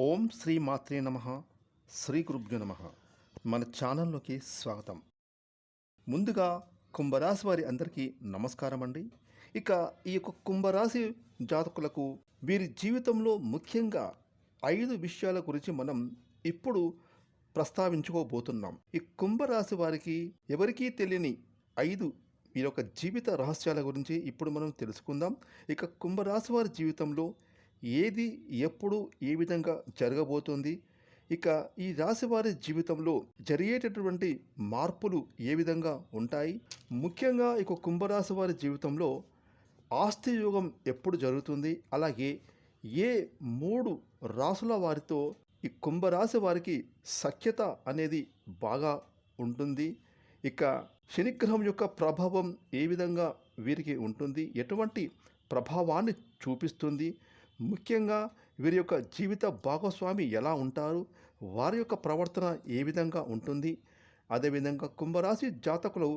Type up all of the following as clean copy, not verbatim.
ఓం శ్రీ మాత్రే నమః. శ్రీ గురుభ్యో నమః. మన ఛానల్లోకి స్వాగతం. ముందుగా కుంభరాశి వారి అందరికీ నమస్కారం అండి. ఇక ఈ యొక్క కుంభరాశి జాతకులకు వీరి జీవితంలో ముఖ్యంగా 5 విషయాల గురించి మనం ఇప్పుడు ప్రస్తావించుకోబోతున్నాం. ఈ కుంభరాశి వారికి ఎవరికీ తెలియని 5 వీరి యొక్క జీవిత రహస్యాల గురించి ఇప్పుడు మనం తెలుసుకుందాం. ఇక కుంభరాశి వారి జీవితంలో ఏది ఎప్పుడు ఏ విధంగా జరగబోతుంది, ఇక ఈ రాశి వారి జీవితంలో జరిగేటటువంటి మార్పులు ఏ విధంగా ఉంటాయి, ముఖ్యంగా ఇక కుంభరాశి వారి జీవితంలో ఆస్తి యోగం ఎప్పుడు జరుగుతుంది, అలాగే ఏ 3 రాసుల వారితో ఈ కుంభరాశి వారికి సఖ్యత అనేది బాగా ఉంటుంది, ఇక శనిగ్రహం యొక్క ప్రభావం ఏ విధంగా వీరికి ఉంటుంది, ఎటువంటి ప్రభావాన్ని చూపిస్తుంది, ముఖ్యంగా వీరి యొక్క జీవిత భాగస్వామి ఎలా ఉంటారు, వారి యొక్క ప్రవర్తన ఏ విధంగా ఉంటుంది, అదేవిధంగా కుంభరాశి జాతకులు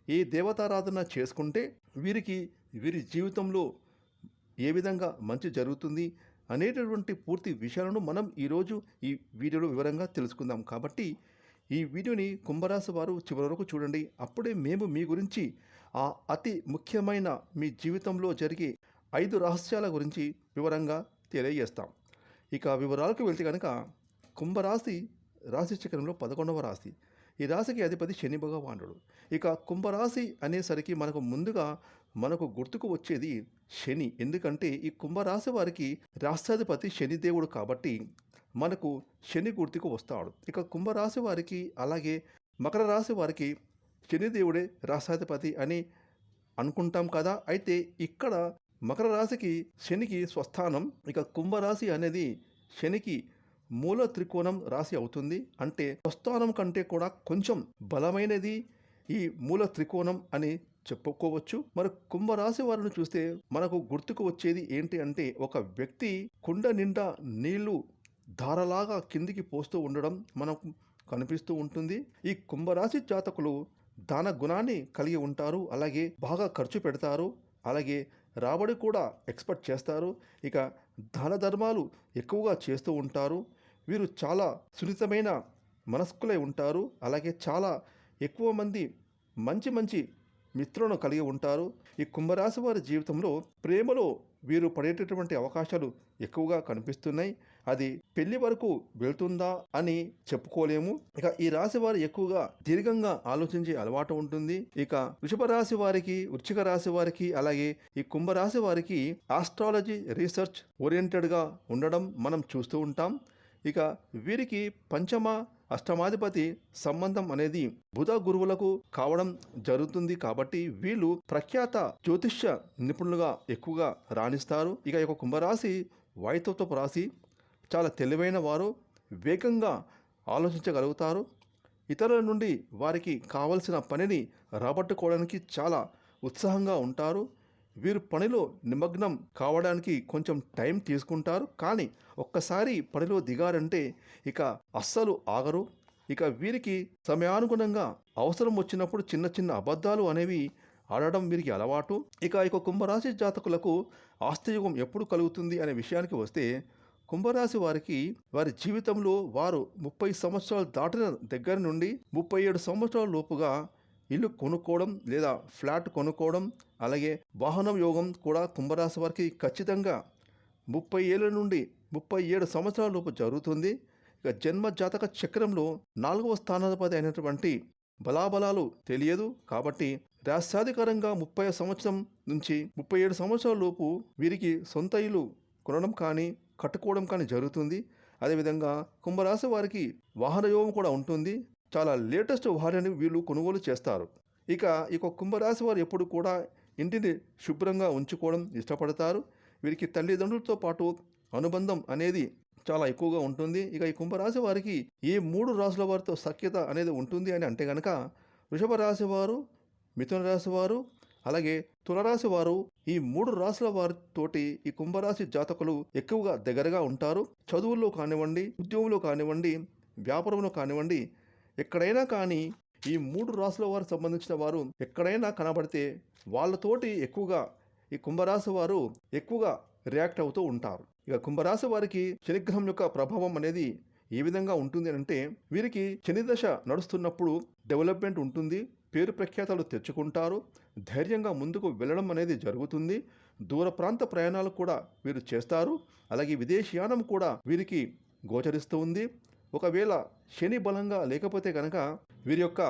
ఏ దేవతారాధన చేసుకుంటే వీరి జీవితంలో ఏ విధంగా మంచి జరుగుతుంది అనేటటువంటి పూర్తి విషయాలను మనం ఈరోజు ఈ వీడియోలో వివరంగా తెలుసుకుందాం. కాబట్టి ఈ వీడియోని కుంభరాశి వారు చివరి వరకు చూడండి. అప్పుడే మేము మీ గురించి ఆ అతి ముఖ్యమైన మీ జీవితంలో జరిగే 5 రహస్యాల గురించి వివరంగా తెలియజేస్తాం. ఇక వివరాలకు వెళ్తే కనుక కుంభరాశి రాశి చక్రంలో 11వ రాశి. ఈ రాశికి అధిపతి శని భగవానుడు. ఇక కుంభరాశి అనేసరికి మనకు గుర్తుకు వచ్చేది శని. ఎందుకంటే ఈ కుంభరాశి వారికి రాష్ట్రాధిపతి శనిదేవుడు కాబట్టి మనకు శని గుర్తుకు వస్తాడు. ఇక కుంభరాశి వారికి అలాగే మకర రాశి వారికి శనిదేవుడే రాష్ట్రాధిపతి అని అనుకుంటాం కదా. అయితే ఇక్కడ మకర రాశికి శనికి స్వస్థానం, ఇక కుంభరాశి అనేది శనికి మూల త్రికోణం రాశి అవుతుంది. అంటే స్వస్థానం కంటే కూడా కొంచెం బలమైనది ఈ మూల త్రికోణం అని చెప్పుకోవచ్చు. మరి కుంభరాశి వారిని చూస్తే మనకు గుర్తుకు వచ్చేది ఏంటి అంటే, ఒక వ్యక్తి కుండ నిండా నీళ్లు ధారలాగా కిందికి పోస్తూ ఉండడం మనకు కనిపిస్తూ ఉంటుంది. ఈ కుంభరాశి జాతకులు దాన గుణాన్ని కలిగి ఉంటారు, అలాగే బాగా ఖర్చు పెడతారు, అలాగే రాబడి కూడా ఎక్స్పెక్ట్ చేస్తారు, ఇక దాన ధర్మాలు ఎక్కువగా చేస్తూ ఉంటారు. వీరు చాలా సున్నితమైన మనస్కులై ఉంటారు, అలాగే చాలా ఎక్కువ మంది మంచి మిత్రులను కలిగి ఉంటారు. ఈ కుంభరాశి వారి జీవితంలో ప్రేమలో వీరు పడేటటువంటి అవకాశాలు ఎక్కువగా కనిపిస్తున్నాయి. అది పెళ్లి వరకు వెళ్తుందా అని చెప్పుకోలేము. ఇక ఈ రాశి వారు ఎక్కువగా దీర్ఘంగా ఆలోచించే అలవాటు ఉంటుంది. ఇక వృషభ రాశి వారికి, వృశ్చిక రాశి వారికి, అలాగే ఈ కుంభరాశి వారికి ఆస్ట్రాలజీ రీసెర్చ్ ఓరియంటెడ్గా ఉండడం మనం చూస్తూ ఉంటాం. ఇక వీరికి పంచమ అష్టమాధిపతి సంబంధం అనేది బుధ గురువులకు కావడం జరుగుతుంది కాబట్టి వీళ్ళు ప్రఖ్యాత జ్యోతిష్య నిపుణులుగా ఎక్కువగా రాణిస్తారు. ఇక ఈ కుంభరాశి వాయుతత్వపు రాశి, చాలా తెలివైన వారు, వేగంగా ఆలోచించగలుగుతారు, ఇతరుల నుండి వారికి కావలసిన పనిని రాబట్టుకోవడానికి చాలా ఉత్సాహంగా ఉంటారు. వీరు పనిలో నిమగ్నం కావడానికి కొంచెం టైం తీసుకుంటారు, కానీ ఒక్కసారి పనిలో దిగారంటే ఇక అస్సలు ఆగరు. ఇక వీరికి సమయానుగుణంగా అవసరం వచ్చినప్పుడు చిన్న అబద్ధాలు అనేవి ఆడడం వీరికి అలవాటు. ఇక కుంభరాశి జాతకులకు ఆస్తియుగం ఎప్పుడు కలుగుతుంది అనే విషయానికి వస్తే, కుంభరాశి వారికి వారి జీవితంలో వారు 30 సంవత్సరాలు దాటిన దగ్గర నుండి 37 సంవత్సరాల లోపుగా ఇల్లు కొనుక్కోవడం లేదా ఫ్లాట్ కొనుక్కోవడం, అలాగే వాహనం యోగం కూడా కుంభరాశి వారికి ఖచ్చితంగా 30 ఏళ్ళ నుండి 37 సంవత్సరాల లోపు జరుగుతుంది. ఇక జన్మ జాతక చక్రంలో 4వ స్థానాధిపతి అయినటువంటి బలాబలాలు తెలియదు కాబట్టి రాష్ట్రాధికారంగా 30 సంవత్సరం నుంచి 37 సంవత్సరాల లోపు వీరికి సొంత ఇల్లు కొనడం కానీ కట్టుకోవడం కానీ జరుగుతుంది. అదేవిధంగా కుంభరాశి వారికి వాహన యోగం కూడా ఉంటుంది. చాలా లేటెస్ట్ వాహనాన్ని వీళ్ళు కొనుగోలు చేస్తారు. ఇక కుంభరాశి వారు ఎప్పుడు కూడా ఇంటిని శుభ్రంగా ఉంచుకోవడం ఇష్టపడతారు. వీరికి తల్లిదండ్రులతో పాటు అనుబంధం అనేది చాలా ఎక్కువగా ఉంటుంది. ఇక ఈ కుంభరాశి వారికి ఏ 3 రాశుల వారితో సఖ్యత అనేది ఉంటుంది అని అంటే కనుక, వృషభ రాశి వారు, మిథున రాశి వారు, అలాగే తులరాశి వారు, ఈ 3 రాశుల వారితోటి ఈ కుంభరాశి జాతకులు ఎక్కువగా దగ్గరగా ఉంటారు. చదువుల్లో కానివ్వండి, ఉద్యోగంలో కానివ్వండి, వ్యాపారంలో కానివ్వండి, ఎక్కడైనా కానీ ఈ 3 రాశుల వారికి సంబంధించిన వారు ఎక్కడైనా కనబడితే వాళ్ళతోటి ఎక్కువగా ఈ కుంభరాశి వారు ఎక్కువగా రియాక్ట్ అవుతూ ఉంటారు. ఇక కుంభరాశి వారికి శనిగ్రహం యొక్క ప్రభావం అనేది ఏ విధంగా ఉంటుంది అంటే, వీరికి శని దశ నడుస్తున్నప్పుడు డెవలప్మెంట్ ఉంటుంది, పేరు ప్రఖ్యాతలు తెచ్చుకుంటారు, ధైర్యంగా ముందుకు వెళ్ళడం అనేది జరుగుతుంది, దూర ప్రాంత ప్రయాణాలు కూడా వీరు చేస్తారు, అలాగే విదేశీయానం కూడా వీరికి గోచరిస్తూ ఉంది. ఒకవేళ శని బలంగా లేకపోతే కనుక వీరి యొక్క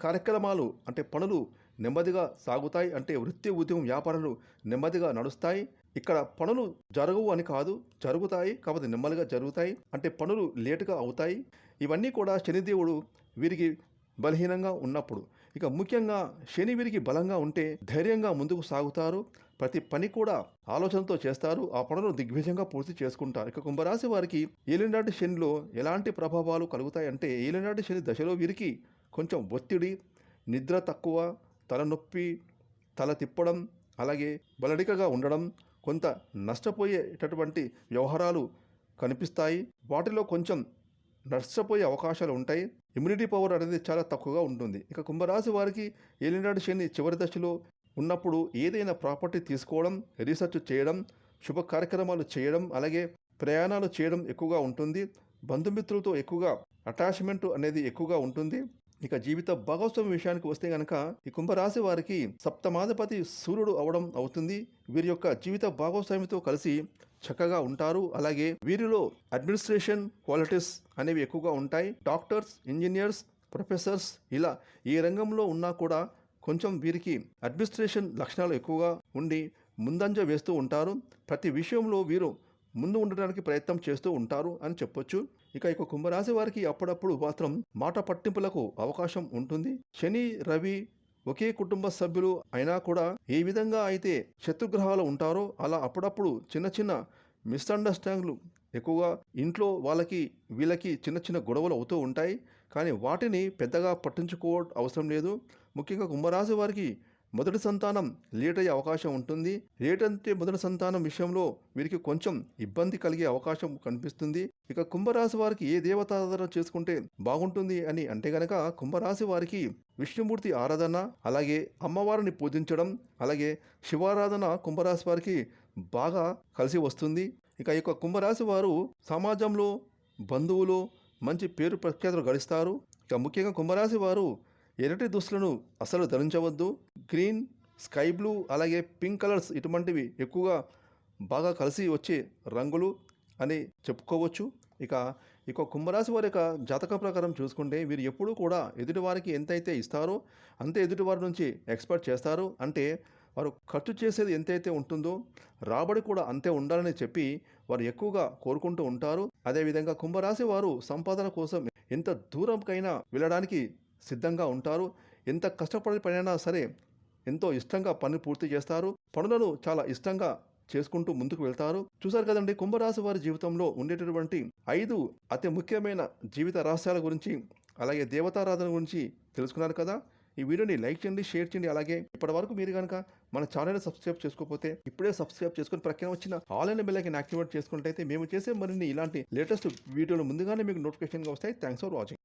కార్యక్రమాలు అంటే పనులు నెమ్మదిగా సాగుతాయి, అంటే వృత్తి ఉద్యోగం వ్యాపారాలు నెమ్మదిగా నడుస్తాయి. ఇక్కడ పనులు జరగవు అని కాదు, జరుగుతాయి, కాకపోతే నెమ్మదిగా జరుగుతాయి, అంటే పనులు లేటుగా అవుతాయి. ఇవన్నీ కూడా శనిదేవుడు వీరికి బలహీనంగా ఉన్నప్పుడు. ఇక ముఖ్యంగా శని వీరికి బలంగా ఉంటే ధైర్యంగా ముందుకు సాగుతారు, ప్రతి పని కూడా ఆలోచనతో చేస్తారు, ఆ పనులను దిగ్విజయంగా పూర్తి చేసుకుంటారు. ఇక కుంభరాశి వారికి ఏలినాటి శనిలో ఎలాంటి ప్రభావాలు కలుగుతాయంటే, ఏలినాటి శని దశలో వీరికి కొంచెం ఒత్తిడి, నిద్ర తక్కువ, తలనొప్పి, తల తిప్పడం, అలాగే బలడికగా ఉండడం, కొంత నష్టపోయేటటువంటి వ్యవహారాలు కనిపిస్తాయి. వాటిలో కొంచెం నష్టపోయే అవకాశాలు ఉంటాయి. ఇమ్యూనిటీ పవర్ అనేది చాలా తక్కువగా ఉంటుంది. ఇక కుంభరాశి వారికి ఏలినాటి శని చివరి దశలో ఉన్నప్పుడు ఏదైనా ప్రాపర్టీ తీసుకోవడం, రీసెర్చ్ చేయడం, శుభ కార్యక్రమాలు చేయడం, అలాగే ప్రయాణాలు చేయడం ఎక్కువగా ఉంటుంది. బంధుమిత్రులతో ఎక్కువగా అటాచ్మెంట్ అనేది ఎక్కువగా ఉంటుంది. ఇక జీవిత భాగస్వామి విషయానికి వస్తే కనుక ఈ కుంభరాశి వారికి సప్తమాధిపతి సూర్యుడు అవడం అవుతుంది. వీరి యొక్క జీవిత భాగస్వామితో కలిసి చక్కగా ఉంటారు. అలాగే వీరిలో అడ్మినిస్ట్రేషన్ క్వాలిటీస్ అనేవి ఎక్కువగా ఉంటాయి. డాక్టర్స్, ఇంజనీర్స్, ప్రొఫెసర్స్ ఇలా ఏ రంగంలో ఉన్నా కూడా కొంచెం వీరికి అడ్మినిస్ట్రేషన్ లక్షణాలు ఎక్కువగా ఉండి ముందంజ వేస్తూ ఉంటారు. ప్రతి విషయంలో వీరు ముందు ఉండడానికి ప్రయత్నం చేస్తూ ఉంటారు అని చెప్పొచ్చు. ఇక కుంభరాశి వారికి అప్పుడప్పుడు మాత్రం మాట పట్టింపులకు అవకాశం ఉంటుంది. శని, రవి ఒకే కుటుంబ సభ్యులు అయినా కూడా ఏ విధంగా అయితే శత్రుగ్రహాలు ఉంటారో అలా అప్పుడప్పుడు చిన్న చిన్న మిస్అండర్స్టాండింగ్లు ఎక్కువగా ఇంట్లో వాళ్ళకి వీళ్ళకి చిన్న చిన్న గొడవలు అవుతూ ఉంటాయి. కానీ వాటిని పెద్దగా పట్టించుకోవడం అవసరం లేదు. ముఖ్యంగా కుంభరాశి వారికి మొదటి సంతానం లేట్ అయ్యే అవకాశం ఉంటుంది. లేట్ అంటే మొదటి సంతానం విషయంలో వీరికి కొంచెం ఇబ్బంది కలిగే అవకాశం కనిపిస్తుంది. ఇక కుంభరాశి వారికి ఏ దేవతారాధన చేసుకుంటే బాగుంటుంది అని అంటే గనక కుంభరాశి వారికి విష్ణుమూర్తి ఆరాధన, అలాగే అమ్మవారిని పూజించడం, అలాగే శివారాధన కుంభరాశి వారికి బాగా కలిసి వస్తుంది. ఇక కుంభరాశి వారు సమాజంలో బంధువులు మంచి పేరు ప్రఖ్యాతులు గడిస్తారు. ఇక ముఖ్యంగా కుంభరాశి వారు ఎర్రటి దుస్తులను అసలు ధరించవద్దు. గ్రీన్, స్కై బ్లూ, అలాగే పింక్ కలర్స్ ఇటువంటివి ఎక్కువగా బాగా కలిసి వచ్చే రంగులు అని చెప్పుకోవచ్చు. ఇక కుంభరాశి వారి యొక్క జాతక ప్రకారం చూసుకుంటే వీరు ఎప్పుడూ కూడా ఎదుటివారికి ఎంతైతే ఇస్తారో అంతే ఎదుటివారి నుంచి ఎక్స్పెక్ట్ చేస్తారు. అంటే వారు ఖర్చు చేసేది ఎంతైతే ఉంటుందో రాబడి కూడా అంతే ఉండాలని చెప్పి వారు ఎక్కువగా కోరుకుంటూ ఉంటారు. అదేవిధంగా కుంభరాశి వారు సంపాదన కోసం ఎంత దూరంకైనా వెళ్ళడానికి సిద్ధంగా ఉంటారు. ఎంత కష్టపడి పనైనా సరే ఎంతో ఇష్టంగా పని పూర్తి చేస్తారు. పనులను చాలా ఇష్టంగా చేసుకుంటూ ముందుకు వెళ్తారు. చూసారు కదండి, కుంభరాశి వారి జీవితంలో ఉండేటటువంటి 5 అతి ముఖ్యమైన జీవిత రహస్యాల గురించి, అలాగే దేవతారాధన గురించి తెలుసుకున్నారు కదా. ఈ వీడియోని లైక్ చేయండి, షేర్ చేయండి. అలాగే ఇప్పటివరకు మీరు కనుక మన ఛానల్ని సబ్స్క్రైబ్ చేసుకోకపోతే ఇప్పుడే సబ్స్క్రైబ్ చేసుకుని ప్రక్కన వచ్చిన ఆల్ అయిన బెల్ ఐకాన్ యాక్టివేట్ చేసుకున్నట్లయితే మేము చేసే మరిన్ని ఇలాంటి లేటెస్ట్ వీడియోలు ముందుగానే మీకు నోటిఫికేషన్గా వస్తాయి. Thanks for watching.